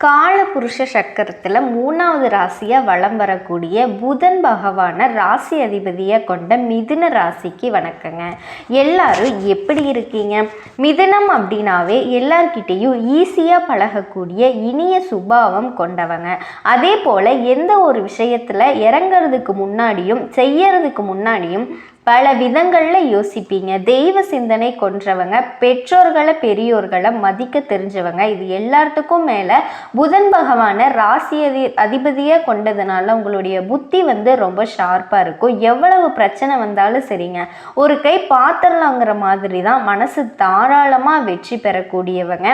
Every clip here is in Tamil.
காலபுருஷ சக்கரத்தில் 3வது ராசியாக வலம் வரக்கூடிய புதன் பகவானை ராசி அதிபதியாக கொண்ட மிதுன ராசிக்கு வணக்கங்க. எல்லாரும் எப்படி இருக்கீங்க? மிதுனம் அப்படின்னாவே எல்லார்கிட்டேயும் ஈஸியாக பழகக்கூடிய இனிய சுபாவம் கொண்டவங்க. அதே போல் எந்த ஒரு விஷயத்தில் இறங்கிறதுக்கு முன்னாடியும் செய்யறதுக்கு முன்னாடியும் பல விதங்களில் யோசிப்பீங்க. தெய்வ சிந்தனை கொன்றவங்க, பெற்றோர்களை பெரியோர்களை மதிக்க தெரிஞ்சவங்க. இது எல்லாத்துக்கும் மேலே புதன் பகவானை ராசி அதிபதியாக கொண்டதுனால உங்களுடைய புத்தி ரொம்ப ஷார்ப்பாக இருக்கும். எவ்வளவு பிரச்சனை வந்தாலும் சரிங்க, ஒரு கை பாத்திரலாங்கிற மாதிரி தான் மனசு தாராளமாக வெற்றி பெறக்கூடியவங்க.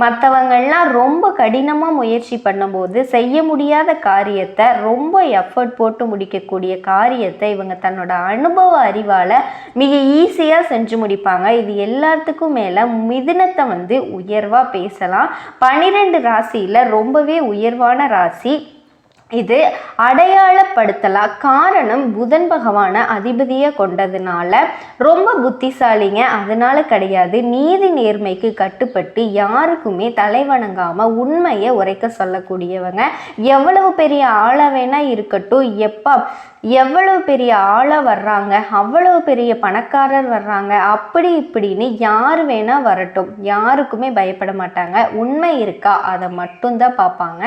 மற்றவங்கள்லாம் ரொம்ப கடினமாக முயற்சி பண்ணும்போது செய்ய முடியாத காரியத்தை ரொம்ப எஃபர்ட் போட்டு முடிக்கக்கூடிய காரியத்தை இவங்க தன்னோட அனுபவ அறிவால் மிக ஈஸியாக செஞ்சு முடிப்பாங்க. இது எல்லாத்துக்கும் மேலே மிதுனத்தை உயர்வாக பேசலாம். 12 ராசியில் ரொம்பவே உயர்வான ராசி இது. அடையாளப்படுத்தலாம். காரணம் புதன் பகவானை அதிபதியாக கொண்டதுனால ரொம்ப புத்திசாலிங்க. அதனால கிடையாது, நீதி நேர்மைக்கு கட்டுப்பட்டு யாருக்குமே தலை வணங்காமல் உண்மையை உரைக்க சொல்லக்கூடியவங்க. எவ்வளவு பெரிய ஆளை வேணா இருக்கட்டும், எவ்வளவு பெரிய ஆளாக வர்றாங்க, அவ்வளவு பெரிய பணக்காரர் வர்றாங்க, அப்படி இப்படின்னு யார் வேணா வரட்டும், யாருக்குமே பயப்பட மாட்டாங்க. உண்மை இருக்கா அதை மட்டும்தான் பார்ப்பாங்க.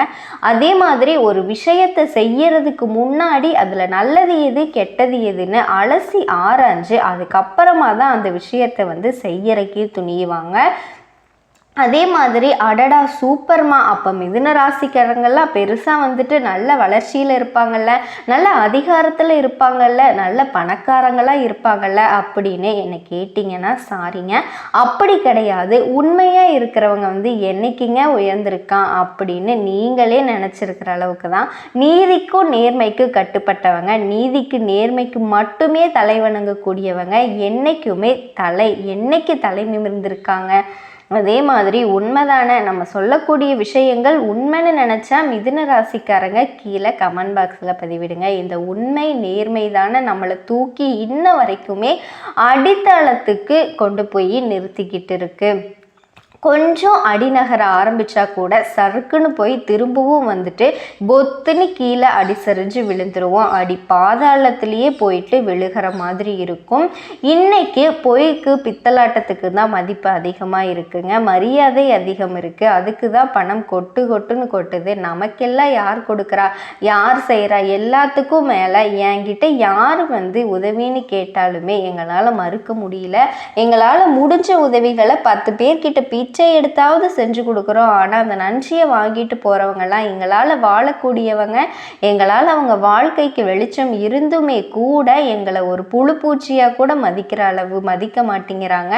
அதே மாதிரி ஒரு விஷயத்தை செய்யறதுக்கு முன்னாடி அதில் நல்லது எது கெட்டது எதுன்னு அலசி ஆராய்ஞ்சு அதுக்கப்புறமா தான் அந்த விஷயத்தை செய்யறக்கே துணியுவாங்க. அதே மாதிரி அடடா சூப்பர்மா, அப்போ மிதுன ராசிக்காரங்கள்லாம் பெருசாக நல்ல வளர்ச்சியில் இருப்பாங்கல்ல, நல்ல அதிகாரத்தில் இருப்பாங்கல்ல, நல்ல பணக்காரங்களாக இருப்பாங்கல்ல அப்படின்னு என்னை கேட்டிங்கன்னா சாரிங்க, அப்படி கிடையாது. உண்மையாக இருக்கிறவங்க என்னைக்குங்க உயர்ந்திருக்கான் அப்படின்னு நீங்களே நினச்சிருக்கிற அளவுக்கு தான் நீதிக்கும் நேர்மைக்கு கட்டுப்பட்டவங்க, நீதிக்கு நேர்மைக்கு மட்டுமே தலை வணங்கக்கூடியவங்க என்னைக்குமே என்னைக்கு தலை நிமிர்ந்திருக்காங்க. அதே மாதிரி உண்மைதானே நம்ம சொல்லக்கூடிய விஷயங்கள் உண்மைன்னு நினச்சா மிதுன ராசிக்காரங்க கீழே கமெண்ட் பாக்ஸில் பதிவிடுங்க. இந்த உண்மை நேர்மை தானே நம்மளை தூக்கி இன்ன வரைக்குமே அடித்தளத்துக்கு கொண்டு போய் நிறுத்திக்கிட்டு இருக்கு. கொஞ்சம் அடிநகர ஆரம்பித்தா கூட சறுக்குன்னு போய் திரும்பவும் பொத்துன்னு கீழே அடி சரிஞ்சு விழுந்துருவோம். அடி பாதாளத்திலேயே போயிட்டு விழுகிற மாதிரி இருக்கும். இன்னைக்கு பொய்க்கு பித்தலாட்டத்துக்கு தான் மதிப்பு அதிகமாக இருக்குங்க, மரியாதை அதிகம் இருக்குது. அதுக்கு தான் பணம் கொட்டுன்னு கொட்டுது. நமக்கெல்லாம் யார் கொடுக்குறா, யார் செய்கிறா, எல்லாத்துக்கும் மேலே என்கிட்ட யார் உதவின்னு கேட்டாலுமே எங்களால் மறுக்க முடியல. எங்களால் முடிஞ்ச உதவிகளை 10 பேர்கிட்ட பிச்சை எடுத்தாவது செஞ்சு கொடுக்குறோம். ஆனால் அந்த நன்றியை வாங்கிட்டு போகிறவங்கெல்லாம் எங்களால் வாழக்கூடியவங்க, எங்களால் அவங்க வாழ்க்கைக்கு வெளிச்சம் இருந்துமே கூட எங்களை ஒரு புழு பூச்சியாக கூட மதிக்கிற அளவு மதிக்க மாட்டேங்கிறாங்க.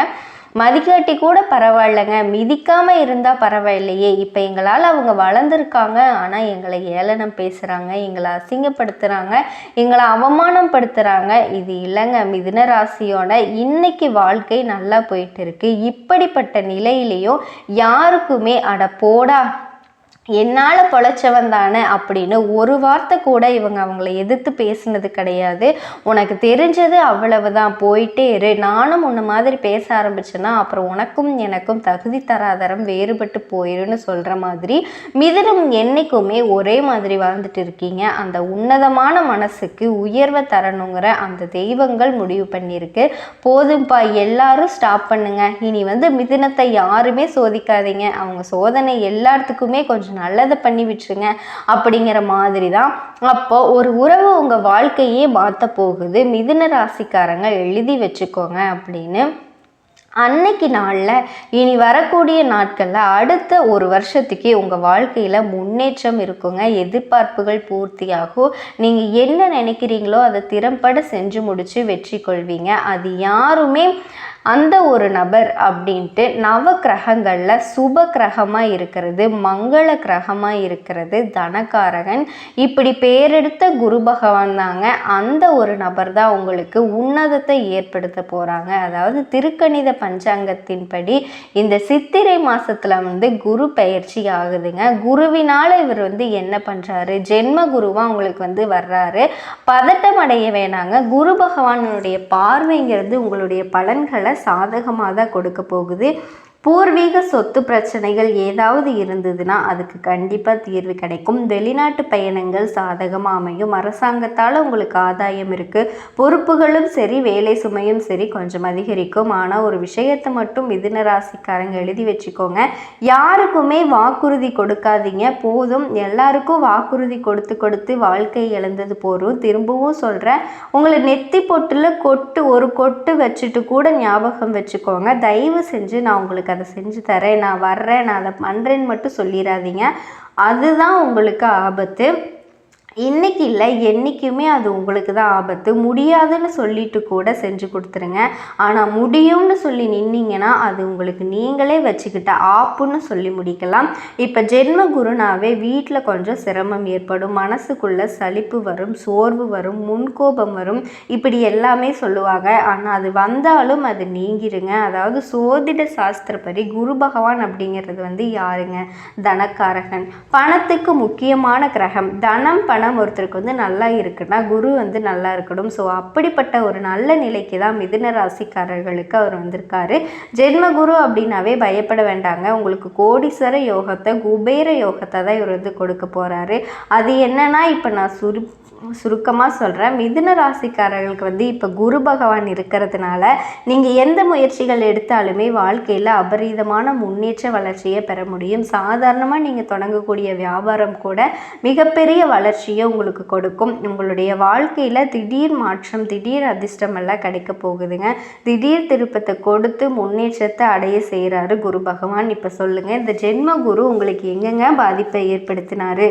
மதிக்காட்டி கூட பரவாயில்லைங்க, மிதிக்காமல் இருந்தால் பரவாயில்லையே. இப்போ எங்களால் அவங்க வளர்ந்துருக்காங்க, ஆனால் எங்களை ஏளனம் பேசுகிறாங்க, எங்களை அசிங்கப்படுத்துகிறாங்க, எங்களை அவமானப்படுத்துகிறாங்க. இது இல்லைங்க மிதுன ராசியோட இன்னைக்கு வாழ்க்கை நல்லா போயிட்டு இருக்கு. இப்படிப்பட்ட நிலையிலையும் யாருக்குமே அட போடா என்னால் பொழைச்சவன் தானே அப்படின்னு ஒரு வார்த்தை கூட இவங்க அவங்கள எதிர்த்து பேசுனது கிடையாது. உனக்கு தெரிஞ்சது அவ்வளவுதான், போயிட்டே இரு. நானும் உன்ன மாதிரி பேச ஆரம்பிச்சேன்னா அப்புறம் உனக்கும் எனக்கும் தகுதி தராதரம் வேறுபட்டு போயிருன்னு சொல்கிற மாதிரி மிதுனம் என்னைக்குமே ஒரே மாதிரி வாழ்ந்துட்டு இருக்கீங்க. அந்த உன்னதமான மனசுக்கு உயர்வை தரணுங்கிற அந்த தெய்வங்கள் முடிவு பண்ணியிருக்கு. போதும்பா, எல்லாரும் ஸ்டாப் பண்ணுங்க. இனி மிதுனத்தை யாருமே சோதிக்காதீங்க. அவங்க சோதனை எல்லாத்துக்குமே கொஞ்சம் நல்லதை பண்ணி விட்டுருங்க அப்படிங்கிற மாதிரி தான். அப்போ ஒரு உறவு உங்கள் வாழ்க்கையே மாற்ற போகுது. மிதுன ராசிக்காரங்க எழுதி வச்சுக்கோங்க அப்படின்னு. அன்னைக்கு நாளில் இனி வரக்கூடிய நாட்களில் அடுத்த ஒரு வருஷத்துக்கே உங்கள் வாழ்க்கையில் முன்னேற்றம் இருக்குங்க. எதிர்பார்ப்புகள் பூர்த்தியாகும். நீங்கள் என்ன நினைக்கிறீங்களோ அதை திறம்பட செஞ்சு முடித்து வெற்றி கொள்வீங்க. அது யாருமே அந்த ஒரு நபர் அப்படின்ட்டு நவ கிரகங்களில் சுப கிரகமாக இருக்கிறது, மங்கள கிரகமாக இருக்கிறது, தனக்காரகன், இப்படி பேரெடுத்த குரு பகவான் தாங்க. அந்த ஒரு நபர் தான் உங்களுக்கு உன்னதத்தை ஏற்படுத்த போகிறாங்க. அதாவது திருக்கணித பஞ்சாங்கத்தின்படி இந்த சித்திரை மாதத்தில் குரு பெயர்ச்சி ஆகுதுங்க. குருவினால் இவர் என்ன பண்ணுறாரு, ஜென்ம குருவாக உங்களுக்கு வர்றாரு. பதட்டம் அடைய வேணாங்க. குரு பகவானுடைய பார்வைங்கிறது உங்களுடைய பலன்களை சாதகமாக தான் கொடுக்க போகுது. பூர்வீக சொத்து பிரச்சனைகள் ஏதாவது இருந்ததுன்னா அதுக்கு கண்டிப்பாக தீர்வு கிடைக்கும். வெளிநாட்டு பயணங்கள் சாதகமாக அமையும். அரசாங்கத்தால் உங்களுக்கு ஆதாயம் இருக்குது. பொறுப்புகளும் சரி, வேலை சுமையும் சரி கொஞ்சம் அதிகரிக்கும். ஆனால் ஒரு விஷயத்தை மட்டும் மிதுன ராசிக்காரங்க எழுதி வச்சுக்கோங்க, யாருக்குமே வாக்குறுதி கொடுக்காதீங்க. போதும், எல்லாருக்கும் வாக்குறுதி கொடுத்து கொடுத்து வாழ்க்கை இழந்தது போதும். திரும்பவும் சொல்கிறேன், உங்களை நெத்தி பொட்டில் ஒரு கொட்டு வச்சுட்டு கூட ஞாபகம் வச்சுக்கோங்க. தயவு செஞ்சு நான் உங்களுக்கு அதை செஞ்சு தரேன், நான் வர்றேன், நான் அதை பண்ணுறேன்னு மட்டும் சொல்லிடாதீங்க. அதுதான் உங்களுக்கு ஆபத்து. இன்றைக்கி இல்லை, என்றைக்குமே அது உங்களுக்கு தான் ஆபத்து. முடியாதுன்னு சொல்லிட்டு கூட செஞ்சு கொடுத்துருங்க. ஆனால் முடியும்னு சொல்லி நின்னீங்கன்னா அது உங்களுக்கு நீங்களே வச்சுக்கிட்ட ஆப்புன்னு சொல்லி முடிக்கலாம். இப்போ ஜென்ம குருனாவே வீட்டில் கொஞ்சம் சிரமம் ஏற்படும். மனசுக்குள்ளே சலிப்பு வரும், சோர்வு வரும், முன்கோபம் வரும், இப்படி எல்லாமே சொல்லுவாங்க. ஆனால் அது வந்தாலும் அது நீங்கிருங்க. அதாவது சோதிட சாஸ்திரப்படி குரு பகவான் அப்படிங்கிறது யாருங்க? தனக்காரகன், பணத்துக்கு முக்கியமான கிரகம். தனம் பணம் ஒருத்தருக்கு நல்லா இருக்குன்னா குரு நல்லா இருக்கணும். ஸோ அப்படிப்பட்ட ஒரு நல்ல நிலைக்கு தான் மிதுன ராசிக்காரர்களுக்கு அவர் வந்திருக்காரு. ஜென்ம குரு அப்படின்னாவே பயப்பட வேண்டாங்க. உங்களுக்கு கோடீஸ்வர யோகத்தை, குபேர யோகத்தை தான் இவர் கொடுக்க போறாரு. அது என்னன்னா, இப்போ நான் சுருக்கமாக சொல்கிறேன். மிதுன ராசிக்காரர்களுக்கு இப்போ குரு பகவான் இருக்கிறதுனால நீங்கள் எந்த முயற்சிகள் எடுத்தாலுமே வாழ்க்கையில் அபரீதமான முன்னேற்ற வளர்ச்சியை பெற முடியும். சாதாரணமாக நீங்கள் தொடங்கக்கூடிய வியாபாரம் கூட மிகப்பெரிய வளர்ச்சியை உங்களுக்கு கொடுக்கும். உங்களுடைய வாழ்க்கையில் திடீர் மாற்றம், திடீர் அதிர்ஷ்டமெல்லாம் கிடைக்க போகுதுங்க. திடீர் திருப்பத்தை கொடுத்து முன்னேற்றத்தை அடைய செய்கிறாரு குரு பகவான். இப்போ சொல்லுங்கள், இந்த ஜென்ம குரு உங்களுக்கு எங்கெங்க பாதிப்பை ஏற்படுத்தினாரு?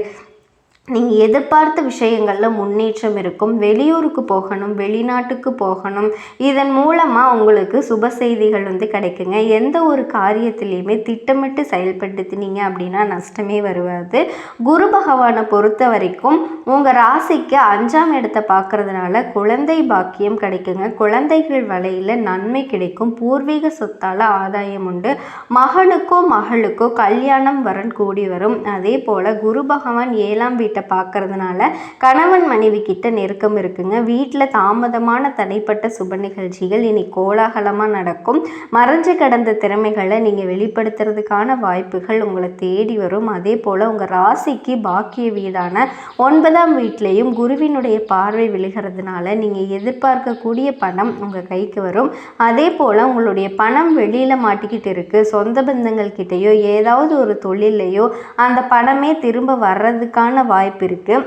நீங்கள் எதிர்பார்த்த விஷயங்களில் முன்னேற்றம் இருக்கும். வெளியூருக்கு போகணும், வெளிநாட்டுக்கு போகணும். இதன் மூலமாக உங்களுக்கு சுப செய்திகள் கிடைக்குங்க. எந்த ஒரு காரியத்திலையுமே திட்டமிட்டு செயல்படுத்தினீங்க அப்படின்னா நஷ்டமே வருவாது. குரு பகவானை பொறுத்த வரைக்கும் உங்கள் ராசிக்கு 5ஆம் இடத்தை பார்க்கறதுனால குழந்தை பாக்கியம் கிடைக்குங்க. குழந்தைகள் வலையில் நன்மை கிடைக்கும். பூர்வீக சொத்தால் ஆதாயம் உண்டு. மகனுக்கோ மகளுக்கோ கல்யாணம் வரன் கூடி வரும். அதே போல் குரு பகவான் 7ஆம் வீட்டை பார்க்கறதுனால கணவன் மனைவி கிட்ட நெருக்கம் இருக்குங்க. வீட்டில் தாமதமான தடைப்பட்ட சுப நிகழ்ச்சிகள் இனி கோலாகலமாக நடக்கும். மறைஞ்சு கடந்த திறமைகளை நீங்கள் வெளிப்படுத்துறதுக்கான வாய்ப்புகள் உங்களை தேடி வரும். அதே போல் உங்கள் ராசிக்கு பாக்கிய வீடான 9ஆம் வீட்டிலையும் குருவினுடைய பார்வை விழுகிறதுனால நீங்கள் எதிர்பார்க்கக்கூடிய பணம் உங்கள் கைக்கு வரும். அதே போல் உங்களுடைய பணம் வெளியில் மாட்டிக்கிட்டு இருக்குது. சொந்த பந்தங்கள் கிட்டேயோ ஏதாவது ஒரு தொழிலையோ அந்த பணமே திரும்ப வர்றதுக்கான வாய்ப்பு இருக்குது.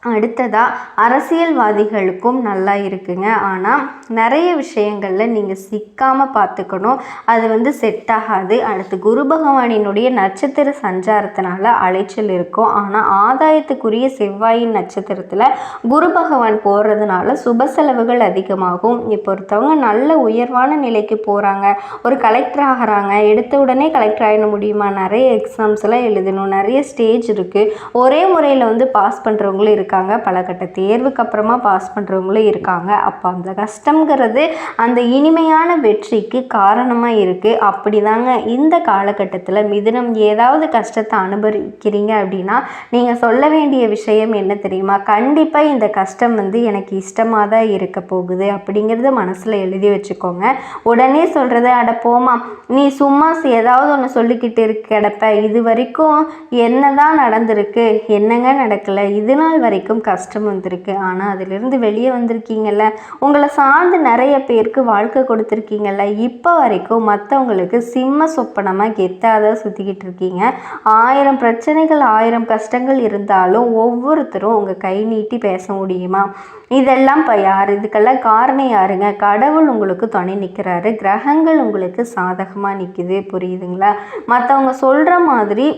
அடுத்ததாக அரசியல்வாதிகளுக்கும் நல்லா இருக்குங்க. ஆனால் நிறைய விஷயங்களில் நீங்கள் சிக்காமல் பார்த்துக்கணும். அது செட் ஆகாது. அடுத்து குரு பகவானினுடைய நட்சத்திர சஞ்சாரத்தினால அலைச்சல் இருக்கும். ஆனால் ஆதாயத்துக்குரிய செவ்வாயின் நட்சத்திரத்தில் குரு பகவான் போகிறதுனால சுப செலவுகள் அதிகமாகும். இப்போ ஒருத்தவங்க நல்ல உயர்வான நிலைக்கு போகிறாங்க, ஒரு கலெக்டர் ஆகிறாங்க. எடுத்த உடனே கலெக்டர் ஆகிட முடியுமா? நிறைய எக்ஸாம்ஸ் எல்லாம் எழுதணும், நிறைய ஸ்டேஜ் இருக்குது. ஒரே முறையில் பாஸ் பண்ணுறவங்களும் இருக்காங்க, பல கட்ட தேர்வுக்கு அப்புறமா பாஸ் பண்ணுறவங்களும் இருக்காங்க. அப்போ அந்த கஷ்டங்கிறது அந்த இனிமையான வெற்றிக்கு காரணமாக இருக்குது. அப்படி தாங்க இந்த காலகட்டத்தில் மிதுனம் ஏதாவது கஷ்டத்தை அனுபவிக்கிறீங்க அப்படின்னா நீங்கள் சொல்ல வேண்டிய விஷயம் என்ன தெரியுமா? கண்டிப்பாக இந்த கஷ்டம் எனக்கு இஷ்டமாக தான் இருக்க போகுது அப்படிங்கிறத மனசில் எழுதி வச்சுக்கோங்க. உடனே சொல்கிறது, அட போமா நீ சும்மா ஏதாவது ஒன்று சொல்லிக்கிட்டு கிடப்ப, இது வரைக்கும் என்னதான் நடந்திருக்கு, என்னங்க நடக்கலை, இது நாள் வரைக்கும் கஷ்டம் வந்திருக்கு, ஆனால் அதிலிருந்து வெளியே வந்திருக்கீங்கல்ல, உங்களை சார்ந்து நிறைய பேருக்கு வாழ்க்கை கொடுத்துருக்கீங்கல்ல, இப்போ வரைக்கும் மற்றவங்களுக்கு சிம்ம சொப்பனமாக கெத்தாதான் சுற்றிக்கிட்டு இருக்கீங்க. 1000 பிரச்சனைகள் 1000 கஷ்டங்கள் இருந்தாலும் ஒவ்வொருத்தரும் உங்கள் கை நீட்டி பேச முடியுமா? இதெல்லாம் இப்போ யார்? இதுக்கெல்லாம் காரணம் யாருங்க? கடவுள் உங்களுக்கு துணை நிற்கிறாரு. கிரகங்கள் உங்களுக்கு சாதகமாக நிற்குது. புரியுதுங்களா? மற்றவங்க சொல்கிற மாதிரி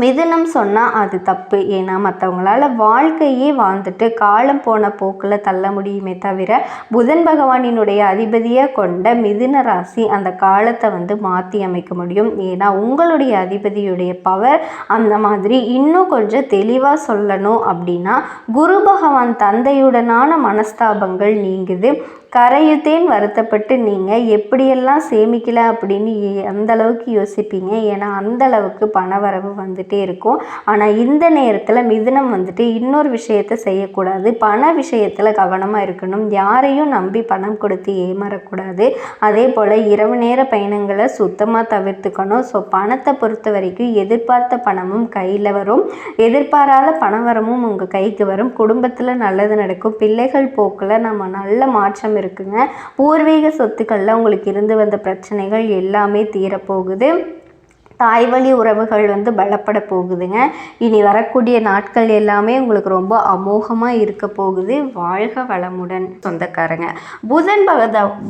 மிதுனம் சொன்னால் அது தப்பு. ஏன்னா மற்றவங்களால வாழ்க்கையே வாழ்ந்துட்டு காலம் போன போக்கில் தள்ள முடியுமே தவிர புதன் பகவானினுடைய அதிபதியாக கொண்ட மிதுன ராசி அந்த காலத்தை மாற்றி அமைக்க முடியும். ஏன்னா உங்களுடைய அதிபதியுடைய பவர் அந்த மாதிரி. இன்னும் கொஞ்சம் தெளிவாக சொல்லணும் அப்படின்னா குரு பகவான் தந்தையுடனான மனஸ்தாபங்கள் நீங்குது. கரையுத்தேன் வருத்தப்பட்டு நீங்கள் எப்படியெல்லாம் சேமிக்கல அப்படின்னு அந்த அளவுக்கு யோசிப்பீங்க. ஏன்னா அந்த அளவுக்கு பணவரவு இருந்துகிட்டே இருக்கும். ஆனால் இந்த நேரத்தில் மிதுனம் வந்துட்டு இன்னொரு விஷயத்தை செய்யக்கூடாது. பண விஷயத்தில் கவனமாக இருக்கணும். யாரையும் நம்பி பணம் கொடுத்து ஏமாறக்கூடாது. அதே போல் இரவு நேர பயணங்களை சுத்தமாக தவிர்த்துக்கணும். ஸோ பணத்தை பொறுத்த வரைக்கும் எதிர்பார்த்த பணமும் கையில் வரும், எதிர்பாராத பணவரமும் உங்கள் கைக்கு வரும். குடும்பத்தில் நல்லது நடக்கும். பிள்ளைகள் போக்கில் நம்ம நல்ல மாற்றம் இருக்குங்க. பூர்வீக சொத்துக்களில் உங்களுக்கு இருந்து வந்த பிரச்சனைகள் எல்லாமே தீரப்போகுது. தாய்வழி உறவுகள் பலப்பட போகுதுங்க. இனி வரக்கூடிய நாட்கள் எல்லாமே உங்களுக்கு ரொம்ப அமோகமாக இருக்க போகுது. வாழ்க வளமுடன் சொந்தக்காரங்க.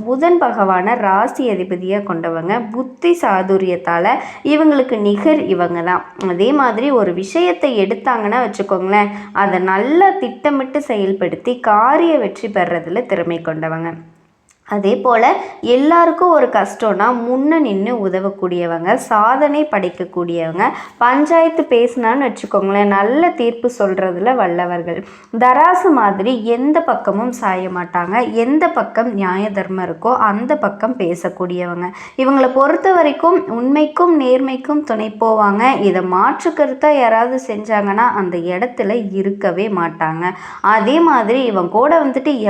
புதன் பகவான ராசி அதிபதியாக கொண்டவங்க. புத்தி சாதுரியத்தால் இவங்களுக்கு நிகர் இவங்க தான். அதே மாதிரி ஒரு விஷயத்தை எடுத்தாங்கன்னா வச்சுக்கோங்களேன், அதை நல்லா திட்டமிட்டு செயல்படுத்தி காரிய வெற்றி பெறதில் திறமை கொண்டவங்க. அதே போல் எல்லாருக்கும் ஒரு கஷ்டம்னா முன்ன நின்று உதவக்கூடியவங்க, சாதனை படைக்கக்கூடியவங்க. பஞ்சாயத்து பேசினான்னு வச்சுக்கோங்களேன், நல்ல தீர்ப்பு சொல்கிறதுல வல்லவர்கள். தராசு மாதிரி எந்த பக்கமும் சாய மாட்டாங்க. எந்த பக்கம் நியாய தர்மம் இருக்கோ அந்த பக்கம் பேசக்கூடியவங்க. இவங்களை பொறுத்த வரைக்கும் உண்மைக்கும் நேர்மைக்கும் துணை போவாங்க. இதை மாற்றுக்கருத்தாக யாராவது செஞ்சாங்கன்னா அந்த இடத்துல இருக்கவே மாட்டாங்க. அதே மாதிரி இவங்க கூட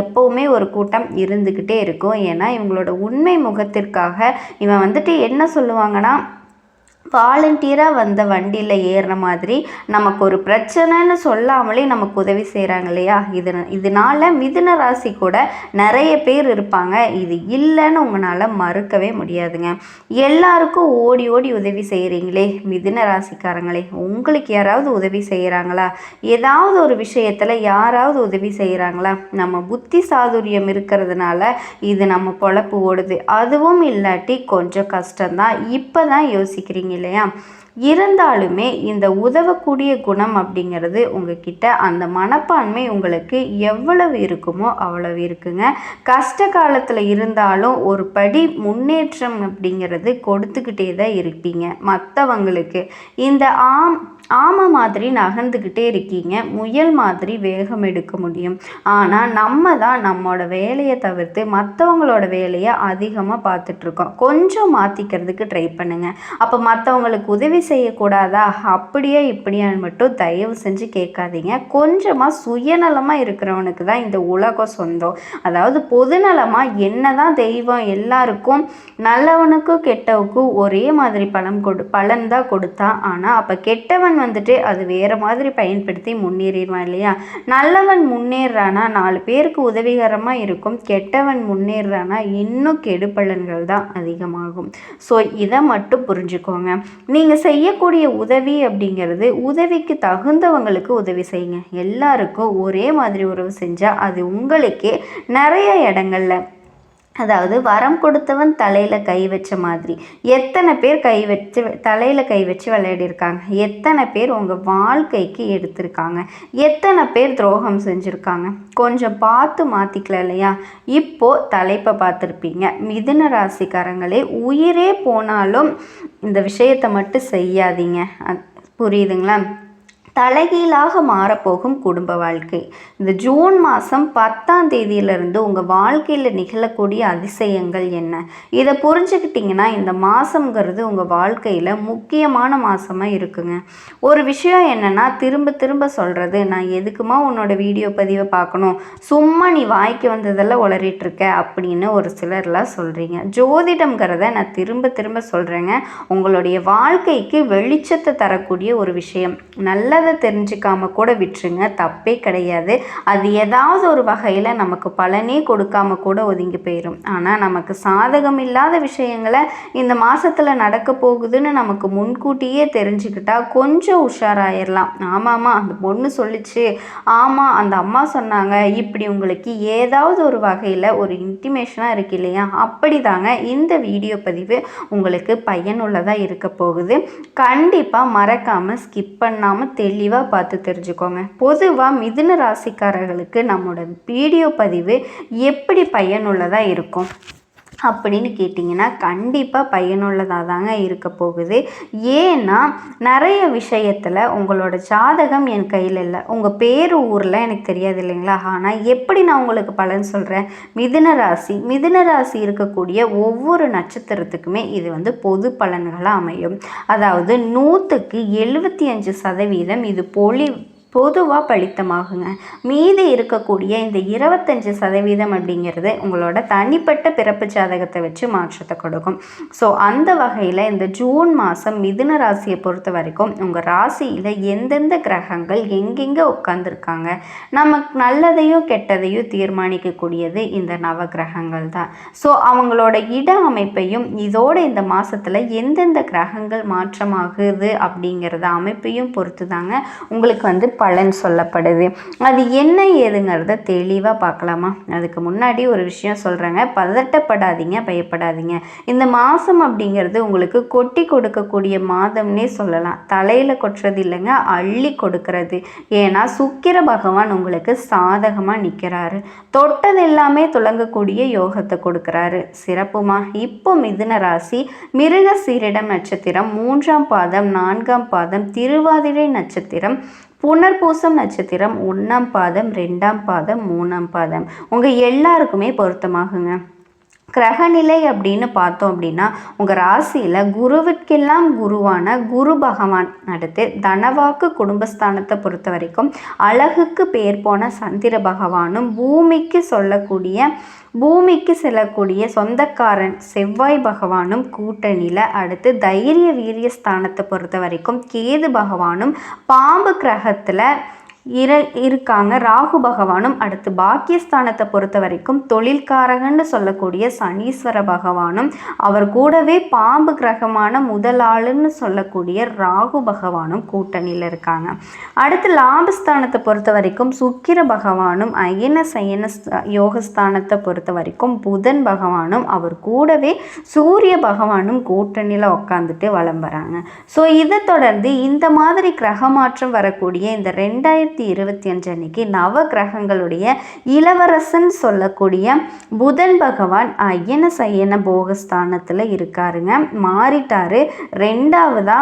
எப்போவுமே ஒரு கூட்டம் இருந்துக்கிட்டே இருக்கும். ஏன்னா இவங்களோட உண்மை முகத்திற்காக இவன் என்ன சொல்லுவாங்கன்னா, வாலண்டியராக வந்த வண்டியில் ஏறுற மாதிரி நமக்கு ஒரு பிரச்சனைன்னு சொல்லாமலே நமக்கு உதவி செய்கிறாங்க இல்லையா. இதனால் மிதுன ராசி கூட நிறைய பேர் இருப்பாங்க. இது இல்லைன்னு உங்களால் மறுக்கவே முடியாதுங்க. எல்லாருக்கும் ஓடி ஓடி உதவி செய்கிறீங்களே மிதுன ராசிக்காரங்களே, உங்களுக்கு யாராவது உதவி செய்கிறாங்களா? ஏதாவது ஒரு விஷயத்தில் யாராவது உதவி செய்கிறாங்களா? நம்ம புத்தி சாதுரியம் இருக்கிறதுனால இது நம்ம பொழப்பு ஓடுது. அதுவும் இல்லாட்டி கொஞ்சம் கஷ்டம்தான். இப்போ தான் யோசிக்கிறீங்க இல்லையா. இருந்தாலுமே இந்த உதவக்கூடிய குணம் அப்படிங்கிறது உங்ககிட்ட, அந்த மனப்பான்மை உங்களுக்கு எவ்வளவு இருக்குமோ அவ்வளவு இருக்குங்க. கஷ்ட காலத்தில் இருந்தாலும் ஒரு படி முன்னேற்றம் அப்படிங்கிறது கொடுத்துக்கிட்டே தான் இருப்பீங்க மற்றவங்களுக்கு. இந்த ஆமை மாதிரி நகர்ந்துக்கிட்டே இருக்கீங்க, முயல் மாதிரி வேகம் எடுக்க முடியும். ஆனால் நம்ம தான் நம்மளோட வேலையை தவிர்த்து மற்றவங்களோட வேலையை அதிகமாக பார்த்துட்ருக்கோம். கொஞ்சம் மாற்றிக்கிறதுக்கு ட்ரை பண்ணுங்கள். அப்போ மற்றவங்களுக்கு உதவி செய்யக்கூடாதா, அப்படியே இப்படியான்னு மட்டும் தயவு செஞ்சு கேட்காதீங்க. கொஞ்சமாக சுயநலமாக இருக்கிறவனுக்கு தான் இந்த உலகம் சொந்தம். அதாவது பொதுநலமாக என்ன தான் தெய்வம் எல்லாருக்கும் நல்லவனுக்கும் கெட்டவுக்கும் ஒரே மாதிரி பலன் தான் கொடுத்தா, ஆனால் அப்போ கெட்டவன் அது வேறு மாதிரி பயன்படுத்தி முன்னேறிடுவான் இல்லையா. நல்லவன் முன்னேறானா 4 பேருக்கு உதவிகரமாக இருக்கும். கெட்டவன் முன்னேறானா இன்னும் கெடுபலன்கள் தான் அதிகமாகும். ஸோ இதை மட்டும் புரிஞ்சுக்கோங்க. நீங்கள் செய்யக்கூடிய உதவி அப்படிங்கிறது உதவிக்கு தகுந்தவங்களுக்கு உதவி செய்யுங்க. எல்லாருக்கும் ஒரே மாதிரி உறவு செஞ்சால் அது உங்களுக்கே நிறைய இடங்கள்ல, அதாவது வரம் கொடுத்தவன் தலையில் கை வச்ச மாதிரி எத்தனை பேர் தலையில் கை வச்சு விளையாடிருக்காங்க, எத்தனை பேர் உங்கள் வாழ்க்கைக்கு எடுத்திருக்காங்க, எத்தனை பேர் துரோகம் செஞ்சுருக்காங்க. கொஞ்சம் பார்த்து மாற்றிக்கல இல்லையா. இப்போது தலைப்பை பார்த்துருப்பீங்க. மிதுன ராசிக்காரங்களே, உயிரே போனாலும் இந்த விஷயத்தை மட்டும் செய்யாதீங்க. புரியுதுங்களா. தலைகீழாக மாறப்போகும் குடும்ப வாழ்க்கை. இந்த ஜூன் மாதம் 10ஆம் தேதியிலிருந்து உங்கள் வாழ்க்கையில் நிகழக்கூடிய அதிசயங்கள் என்ன, இதை புரிஞ்சுக்கிட்டிங்கன்னா இந்த மாதங்கிறது உங்கள் வாழ்க்கையில் முக்கியமான மாதமாக இருக்குங்க. ஒரு விஷயம் என்னென்னா, திரும்ப திரும்ப சொல்கிறது, நான் எதுக்குமா உன்னோட வீடியோ பதிவை பார்க்கணும், சும்மா நீ வாய்க்கு வந்ததெல்லாம் உளறிட்டுருக்க அப்படின்னு ஒரு சிலர்லாம் சொல்கிறீங்க. ஜோதிடம்ங்கிறத நான் திரும்ப திரும்ப சொல்கிறேங்க, உங்களுடைய வாழ்க்கைக்கு வெளிச்சத்தை தரக்கூடிய ஒரு விஷயம். நல்ல தெரிஞ்சுக்காம கூட விட்டுருங்க, தப்பே கிடையாது. அது ஏதாவது ஒரு வகையில் நமக்கு பலனே கொடுக்காம கூட ஒதுங்கி போயிடும். ஆனால் நமக்கு சாதகம் இல்லாத விஷயங்களை இந்த மாதத்தில் நடக்க போகுதுன்னு நமக்கு முன்கூட்டியே தெரிஞ்சுக்கிட்டா கொஞ்சம் உஷாராயிடலாம். ஆமாம்மா அந்த பொண்ணு சொல்லிச்சு, ஆமாம் அந்த அம்மா சொன்னாங்க, இப்படி உங்களுக்கு ஏதாவது ஒரு வகையில் ஒரு இன்டிமேஷனாக இருக்கு இல்லையா. அப்படி தாங்க இந்த வீடியோ பதிவு உங்களுக்கு பயனுள்ளதாக இருக்க போகுது. கண்டிப்பாக மறக்காமல் ஸ்கிப் பண்ணாமல் தெளிவாக பார்த்து தெரிஞ்சுக்கோங்க. பொதுவாக மிதுன ராசிக்காரர்களுக்கு நம்மளோட வீடியோ பதிவு எப்படி பயனுள்ளதாக இருக்கும் அப்படின்னு கேட்டிங்கன்னா கண்டிப்பாக பயனுள்ளதாக தாங்க இருக்க போகுது. ஏன்னா நிறைய விஷயத்தில் உங்களோட ஜாதகம் என் கையில் இல்லை, உங்கள் பேர் ஊரில் எனக்கு தெரியாது இல்லைங்களா. ஆனால் எப்படி நான் உங்களுக்கு பலன் சொல்கிறேன், மிதுன ராசி இருக்கக்கூடிய ஒவ்வொரு நட்சத்திரத்துக்குமே இது பொது பலன்களாக அமையும். அதாவது 100க்கு 75% இது பொதுவாக பலித்தமாகுங்க. மீதி இருக்கக்கூடிய இந்த 25% அப்படிங்கிறது உங்களோட தனிப்பட்ட பிறப்பு ஜாதகத்தை வச்சு மாற்றத்தை கொடுக்கும். ஸோ அந்த வகையில் இந்த ஜூன் மாதம் மிதுன ராசியை பொறுத்த வரைக்கும் உங்கள் ராசியில் எந்தெந்த கிரகங்கள் எங்கெங்கே உட்காந்துருக்காங்க, நமக்கு நல்லதையும் கெட்டதையும் தீர்மானிக்கக்கூடியது இந்த நவ கிரகங்கள் தான். ஸோ அவங்களோட இட அமைப்பையும் இதோட இந்த மாதத்தில் எந்தெந்த கிரகங்கள் மாற்றமாகுது அப்படிங்கிறத அமைப்பையும் பொறுத்து தாங்க உங்களுக்கு பலன் சொல்லப்படுது. அது என்ன ஏதுங்கிறத தெளிவாக பார்க்கலாமா? அதுக்கு முன்னாடி ஒரு விஷயம் சொல்கிறேங்க, பதட்டப்படாதீங்க, பயப்படாதீங்க. இந்த மாதம் அப்படிங்கிறது உங்களுக்கு கொட்டி கொடுக்கக்கூடிய மாதம்னே சொல்லலாம். தலையில் கொட்டுறது இல்லைங்க, அள்ளி கொடுக்கறது. ஏன்னா சுக்கிர பகவான் உங்களுக்கு சாதகமாக நிற்கிறாரு, தொட்டது எல்லாமே துலங்கக்கூடிய யோகத்தை கொடுக்குறாரு. சிறப்புமா. இப்போ மிதுன ராசி மிருகசீரிடம் நட்சத்திரம் 3ஆம் பாதம் 4ஆம் பாதம் திருவாதிரை நட்சத்திரம் புனர்பூசம் நட்சத்திரம் 1ஆம் பாதம் 2ஆம் பாதம் 3ஆம் பாதம் உங்கள் எல்லாருக்குமே பொருத்தமாகுங்க. கிரகநிலை அப்படின்னு பார்த்தோம் அப்படின்னா உங்கள் ராசியில் குருவிற்கெல்லாம் குருவான குரு பகவான், அடுத்து தனவாக்கு குடும்பஸ்தானத்தை பொறுத்த வரைக்கும் அழகுக்கு பேர் போன சந்திர பகவானும், பூமிக்கு செல்லக்கூடிய சொந்தக்காரன் செவ்வாய் பகவானும் கூட்டணியில், அடுத்து தைரிய வீரிய ஸ்தானத்தை பொறுத்த வரைக்கும் கேது பகவானும், பாம்பு கிரகத்தில் இருக்காங்க ராகு பகவானும், அடுத்து பாக்கியஸ்தானத்தை பொறுத்த வரைக்கும் தொழில்காரகன்னு சொல்லக்கூடிய சனீஸ்வர பகவானும், அவர் கூடவே பாம்பு கிரகமான முதலாளுன்னு சொல்லக்கூடிய ராகு பகவானும் கூட்டணியில் இருக்காங்க. அடுத்து லாபஸ்தானத்தை பொறுத்த வரைக்கும் சுக்கிர பகவானும், அயன சயன யோகஸ்தானத்தை பொறுத்த வரைக்கும் புதன் பகவானும், அவர் கூடவே சூரிய பகவானும் கூட்டணியில் உட்காந்துட்டு வலம் வராங்க. ஸோ இதை தொடர்ந்து இந்த மாதிரி கிரக மாற்றம் வரக்கூடிய இந்த 2025 அன்னைக்கு நவ கிரகங்களுடைய இளவரசன் சொல்லக்கூடிய புதன் பகவான் அயன சயன போகஸ்தானத்தில் இருக்காருங்க, மாறிட்டாரு. ரெண்டாவதா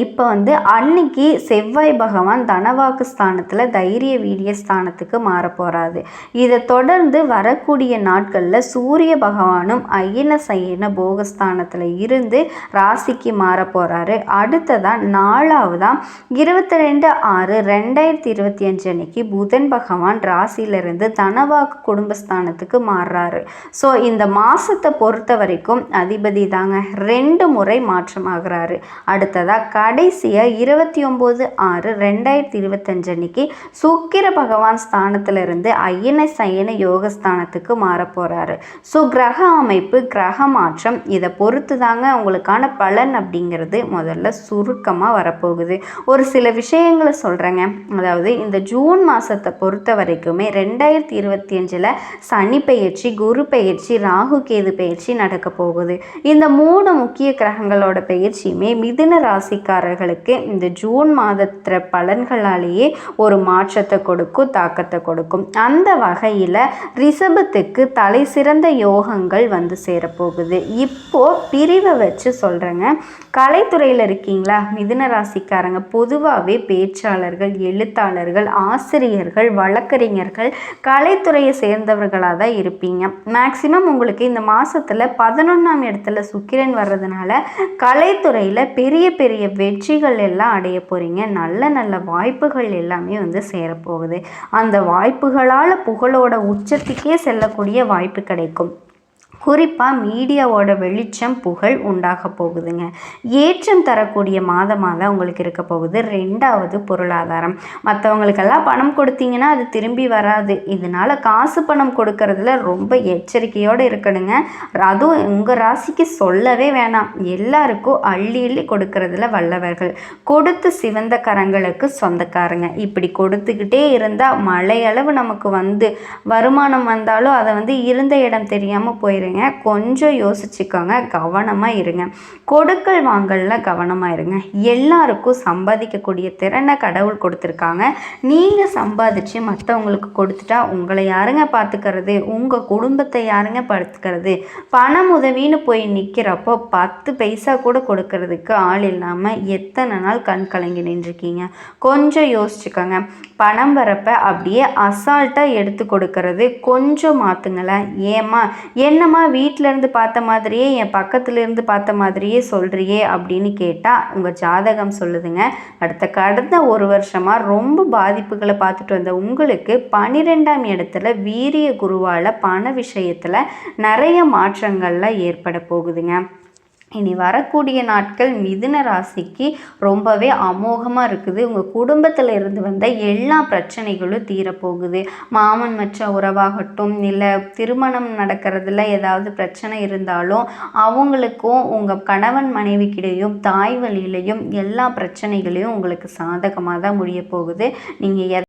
இப்போ அன்னைக்கு செவ்வாய் பகவான் தனவாக்கு ஸ்தானத்தில் தைரிய வீரிய ஸ்தானத்துக்கு மாற போகிறாரு. இதை தொடர்ந்து வரக்கூடிய நாட்களில் சூரிய பகவானும் அயன சயன போகஸ்தானத்தில் இருந்து ராசிக்கு மாற போகிறாரு. அடுத்ததான் 4ஆவதாக 22/6/2025 அன்னைக்கு புதன் பகவான் ராசியிலிருந்து தனவாக்கு குடும்பஸ்தானத்துக்கு மாறுறாரு. ஸோ இந்த மாதத்தை பொறுத்த வரைக்கும் அதிபதி தாங்க 2 முறை மாற்றமாகிறாரு. அடுத்ததாக கடைசியாக 29/6/2025 அன்னைக்கு சுக்கிர பகவான் ஸ்தானத்திலிருந்து அயன சயன யோகஸ்தானத்துக்கு மாற போகிறாரு. ஸோ கிரக அமைப்பு, கிரக மாற்றம், இதை பொறுத்து தாங்க உங்களுக்கான பலன் அப்படிங்கிறது முதல்ல சுருக்கமாக வரப்போகுது. ஒரு சில விஷயங்களை சொல்கிறேங்க. அதாவது இந்த ஜூன் மாதத்தை பொறுத்த வரைக்குமே 2025 சனி பெயர்ச்சி, குரு பெயர்ச்சி, ராகு கேது பெயர்ச்சி நடக்க போகுது. இந்த 3 முக்கிய கிரகங்களோட பெயர்ச்சியுமே மிதுன ராசிக்காரர்களுக்கு இந்த ஜூன் மாதத்திர பலன்களாலேயே ஒரு மாற்றத்தை கொடுக்கும், தாக்கத்தை கொடுக்கும். அந்த வகையில் ரிஷபத்துக்கு தலை சிறந்த யோகங்கள் சேரப்போகுது. இப்போ பிரிவை வச்சு சொல்கிறேங்க. கலைத்துறையில் இருக்கீங்களா மிதுன ராசிக்காரங்க, பொதுவாகவே பேச்சாளர்கள், எழுத்தாளர்கள், ஆசிரியர்கள், வழக்கறிஞர்கள், கலைத்துறையை சேர்ந்தவர்களாக தான் இருப்பீங்க. மேக்சிமம் உங்களுக்கு இந்த மாதத்தில் 11ஆம் இடத்துல சுக்கிரன் வர்றதுனால கலைத்துறையில் பெரிய பெரிய வெற்றிகள் எல்லாம் அடைய போகிறீங்க. நல்ல நல்ல வாய்ப்புகள் எல்லாமே சேரப்போகுது. அந்த வாய்ப்புகளால் புகழோட உச்சத்துக்கே செல்லக்கூடிய வாய்ப்பு கிடைக்கும். குறிப்பாக மீடியாவோட வெளிச்சம், புகழ் உண்டாக போகுதுங்க. ஏற்றம் தரக்கூடிய மாதமாக தான் உங்களுக்கு இருக்க போகுது. 2வது பொருளாதாரம். மற்றவங்களுக்கெல்லாம் பணம் கொடுத்தீங்கன்னா அது திரும்பி வராது. இதனால் காசு பணம் கொடுக்கறதுல ரொம்ப எச்சரிக்கையோடு இருக்கணுங்க. அதுவும் உங்கள் ராசிக்கு சொல்லவே வேணாம். எல்லாருக்கும் அள்ளி அள்ளி கொடுக்கறதுல வல்லவர்கள். கொடுத்து சிவந்த கரங்களுக்கு சொந்தக்காரங்க. இப்படி கொடுத்துக்கிட்டே இருந்தால் மழையளவு நமக்கு வருமானம் வந்தாலும் அதை இருந்த இடம் தெரியாமல் போயிரு. இருங்க. கொஞ்சம் யோசிச்சுக்கோங்க, கவனமாக இருங்க. கொடுக்கல் வாங்கல்ல கவனமாக இருங்க. எல்லாருக்கும் சம்பாதிக்கக்கூடிய திறனை கடவுள் கொடுத்துருக்காங்க. நீங்கள் சம்பாதிச்சு மற்றவங்களுக்கு கொடுத்துட்டா உங்களை யாருங்க பார்த்துக்கிறது? உங்கள் குடும்பத்தை யாருங்க பார்த்துக்கிறது? பணம் உதவின்னு போய் நிற்கிறப்போ 10 பைசா கூட கொடுக்கறதுக்கு ஆள் இல்லாமல் எத்தனை நாள் கண் கலங்கி நின்றுருக்கீங்க? கொஞ்சம் யோசிச்சுக்கோங்க. பணம் வரப்ப அப்படியே அசால்ட்டாக எடுத்து கொடுக்கறது கொஞ்சம் மாற்றுங்களேன். ஏம்மா என்னம்மா வீட்டிலேருந்து பார்த்த மாதிரியே என் பக்கத்துலேருந்து பார்த்த மாதிரியே சொல்கிறியே அப்படின்னு கேட்டால் உங்கள் ஜாதகம் சொல்லுதுங்க, கடந்த ஒரு வருஷமாக ரொம்ப பாதிப்புகளை பார்த்துட்டு வந்த உங்களுக்கு 12ஆம் இடத்துல வீரிய குருவால் பண விஷயத்தில் நிறைய மாற்றங்கள்லாம் ஏற்பட போகுதுங்க. இனி வரக்கூடிய நாட்கள் மிதுன ராசிக்கு ரொம்பவே அமோகமாக இருக்குது. உங்கள் குடும்பத்தில் இருந்து வந்த எல்லா பிரச்சனைகளும் தீரப்போகுது. மாமன் மற்ற உறவாகட்டும், இல்லை திருமணம் நடக்கிறதுல ஏதாவது பிரச்சனை இருந்தாலும் அவங்களுக்கும் உங்கள் கணவன் மனைவிக்கிடையும் தாய் வழியிலையும் எல்லா பிரச்சனைகளையும் உங்களுக்கு சாதகமாக தான் முடிய போகுது. நீங்கள்